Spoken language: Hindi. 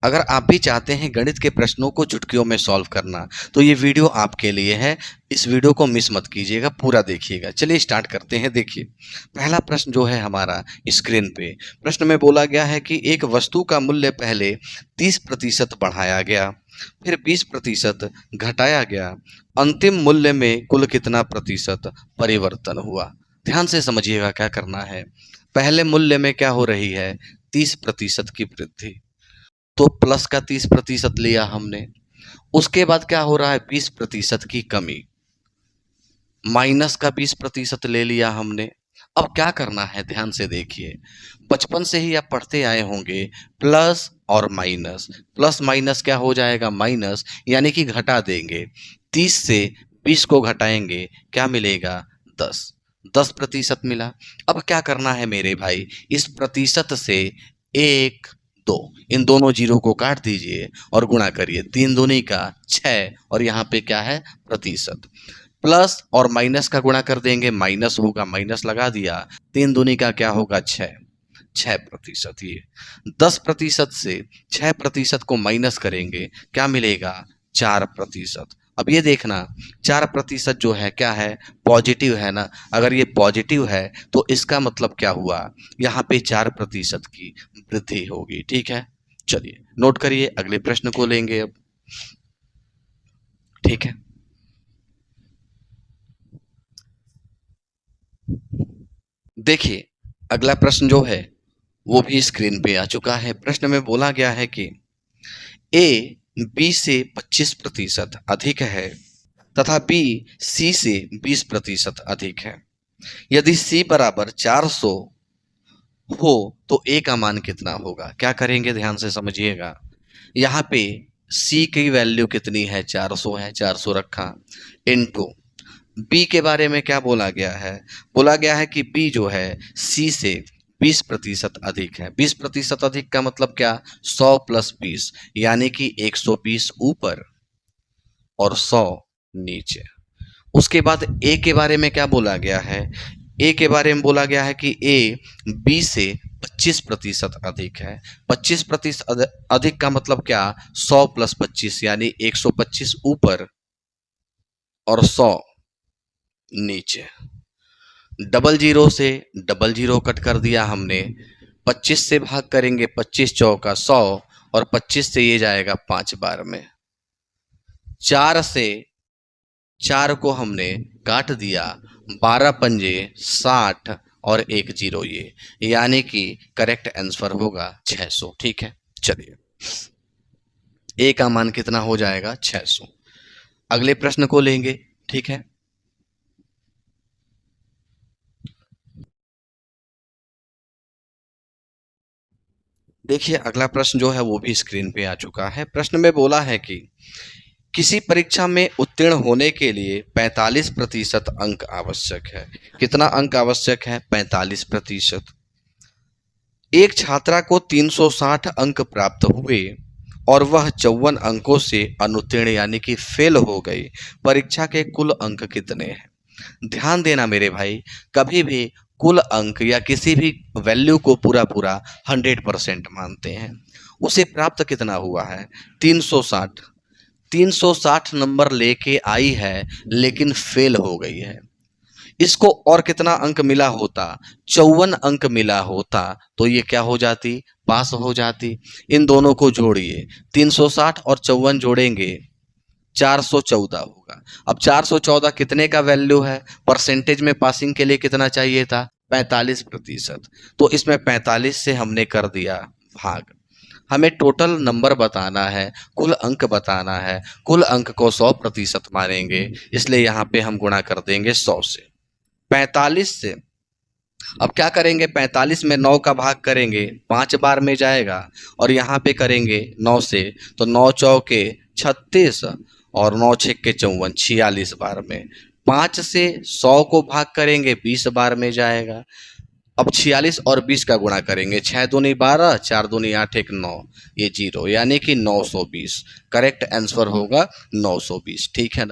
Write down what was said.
अगर आप भी चाहते हैं गणित के प्रश्नों को चुटकियों में सॉल्व करना, तो ये वीडियो आपके लिए है। इस वीडियो को मिस मत कीजिएगा, पूरा देखिएगा। चलिए स्टार्ट करते हैं। देखिए, पहला प्रश्न जो है हमारा स्क्रीन पे, प्रश्न में बोला गया है कि एक वस्तु का मूल्य पहले 30% बढ़ाया गया, फिर 20% घटाया गया, अंतिम मूल्य में कुल कितना प्रतिशत परिवर्तन हुआ। ध्यान से समझिएगा क्या करना है। पहले मूल्य में क्या हो रही है, 30% की वृद्धि, तो प्लस का 30% लिया हमने। उसके बाद क्या हो रहा है, 20% की कमी, माइनस का 20% ले लिया हमने। अब क्या करना है, ध्यान से देखिए। बचपन से ही आप पढ़ते आए होंगे, प्लस और माइनस, प्लस माइनस क्या हो जाएगा, माइनस, यानी कि घटा देंगे। 30 से 20 को घटाएंगे, क्या मिलेगा, 10। 10% मिला। अब क्या करना है मेरे भाई, इस प्रतिशत से 1, 2, इन दोनों जीरो को काट दीजिए और गुणा करिए। 3 दूनी का 6, और यहाँ पे क्या है, प्रतिशत। प्लस और माइनस का गुणा कर देंगे, माइनस होगा, माइनस लगा दिया। 3 दूनी का क्या होगा, 6, 6%। ये 10% से 6% को माइनस करेंगे, क्या मिलेगा, 4%। अब ये देखना, 4% जो है क्या है, पॉजिटिव है ना। अगर ये पॉजिटिव है तो इसका मतलब क्या हुआ, यहाँ पे 4% की वृद्धि होगी। ठीक है, चलिए नोट करिए, अगले प्रश्न को लेंगे अब। ठीक है, देखिए अगला प्रश्न जो है वो भी स्क्रीन पे आ चुका है। प्रश्न में बोला गया है कि ए बी से 25% अधिक है तथा बी सी से 20% अधिक है। यदि सी बराबर 400 हो तो ए का मान कितना होगा। क्या करेंगे, ध्यान से समझिएगा। यहाँ पे सी की वैल्यू कितनी है, 400 है, 400 रखा, इनटू बी के बारे में क्या बोला गया है, बोला गया है कि बी जो है सी से 20% अधिक है। 20% अधिक का मतलब क्या, 100 प्लस 20, यानी कि 120 ऊपर और 100 नीचे। उसके बाद ए के बारे में क्या बोला गया है, ए के बारे में बोला गया है कि ए बी से 25% अधिक है। 25% अधिक का मतलब क्या, 100 प्लस 25, यानी 125 ऊपर और 100 नीचे। डबल जीरो से डबल जीरो कट कर दिया हमने। 25 से भाग करेंगे, 25 चौका 100, और 25 से ये जाएगा 5 बार में। 4 से 4 को हमने काट दिया, 12 पंजे 60 और 1 जीरो, ये यानी कि करेक्ट आंसर होगा 600। ठीक है, चलिए ए का मान कितना हो जाएगा, 600। अगले प्रश्न को लेंगे। ठीक है, देखिए अगला प्रश्न जो है वो भी स्क्रीन पे आ चुका है। प्रश्न में बोला है कि किसी परीक्षा में उत्तीर्ण होने के लिए 45% अंक आवश्यक है। कितना अंक आवश्यक है, 45%। एक छात्रा को 360 अंक प्राप्त हुए और वह 54 अंकों से अनुत्तीर्ण यानी कि फेल हो गई। परीक्षा के कुल अंक कितने हैं। ध्यान देना मेरे भाई, कभी भी कुल अंक या किसी भी वैल्यू को पूरा पूरा 100% मानते हैं। उसे प्राप्त कितना हुआ है, 360। 360 नंबर लेके आई है लेकिन फेल हो गई है। इसको और कितना अंक मिला होता, 54 अंक मिला होता, तो ये क्या हो जाती, पास हो जाती। इन दोनों को जोड़िए, 360 और 54 जोड़ेंगे, 414 होगा। अब 414 कितने का वैल्यू है, परसेंटेज में पासिंग के लिए कितना चाहिए था, 45%। तो इसमें 45 से हमने कर दिया भाग। हमें टोटल नंबर बताना है, कुल अंक बताना है। कुल अंक को 100% मानेंगे, इसलिए यहाँ पे हम गुणा कर देंगे 100 से, 45 से। अब क्या करेंगे, 45 में 9 का भाग करेंगे, 5 बार में जाएगा, और यहाँ पे करेंगे 9 से, तो 9 चौके 36 और 9 छक्के 54, 46 बार में। 5 से 100 को भाग करेंगे, 20 बार में जाएगा। अब 46 और 20 का गुणा करेंगे, 6 दूनी 12, 4 दूनी 8, 1 9, ये जीरो, यानी कि 920। करेक्ट आंसर होगा 920। ठीक है ना।